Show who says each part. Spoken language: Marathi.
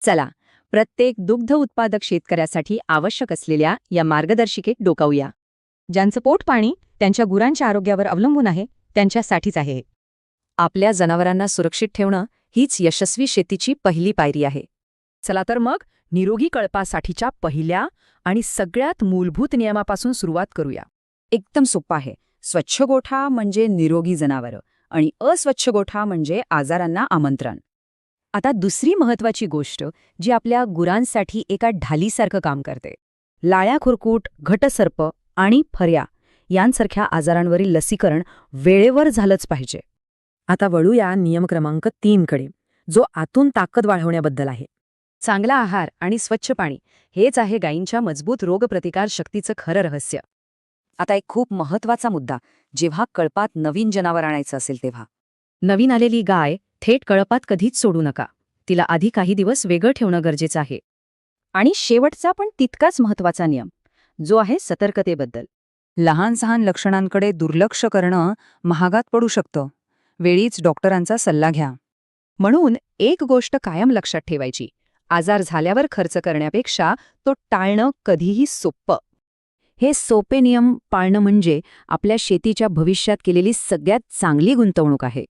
Speaker 1: चला, प्रत्येक दुग्ध उत्पादक शेतकऱ्यासाठी आवश्यक असलेल्या या मार्गदर्शिकेत डोकावूया.
Speaker 2: ज्यांचं पोट पाणी त्यांच्या गुरांच्या आरोग्यावर अवलंबून आहे त्यांच्यासाठीच आहे हे.
Speaker 1: आपल्या जनावरांना सुरक्षित ठेवणं हीच यशस्वी शेतीची पहिली पायरी आहे.
Speaker 3: चला तर मग निरोगी कळपासाठीच्या पहिल्या आणि सगळ्यात मूलभूत नियमापासून सुरुवात करूया.
Speaker 4: एकदम सोपं आहे. स्वच्छ गोठा म्हणजे निरोगी जनावरं आणि अस्वच्छ गोठा म्हणजे आजारांना आमंत्रण.
Speaker 1: आता दुसरी महत्वाची गोष्ट जी आपल्या गुरांसाठी एका ढालीसारखं काम करते.
Speaker 4: लाळ्या खुरकूट, घटसर्प आणि फर्या यांसारख्या आजारांवरील लसीकरण वेळेवर झालंच पाहिजे.
Speaker 2: आता वळूया नियम क्रमांक 3 कडे, जो आतून ताकद वाढवण्याबद्दल आहे.
Speaker 1: चांगला आहार आणि स्वच्छ पाणी हेच आहे गायींच्या मजबूत रोगप्रतिकार शक्तीचं खरं रहस्य.
Speaker 4: आता एक खूप महत्वाचा मुद्दा, जेव्हा कळपात नवीन जनावर आणायचं असेल तेव्हा
Speaker 1: नवीन आलेली गाय थेट कळपात कधीच सोडू नका. तिला आधी काही दिवस वेगळं ठेवणं गरजेचं आहे.
Speaker 4: आणि शेवटचा पण तितकाच महत्वाचा नियम, जो आहे सतर्कतेबद्दल. लहान सहान लक्षणांकडे दुर्लक्ष करणं महागात पडू शकतं. वेळीच डॉक्टरांचा सल्ला घ्या.
Speaker 1: म्हणून एक गोष्ट कायम लक्षात ठेवायची, आजार झाल्यावर खर्च करण्यापेक्षा तो टाळणं कधीही सोपं.
Speaker 4: हे सोपे नियम पाळणं म्हणजे आपल्या शेतीच्या भविष्यात केलेली सगळ्यात चांगली गुंतवणूक आहे.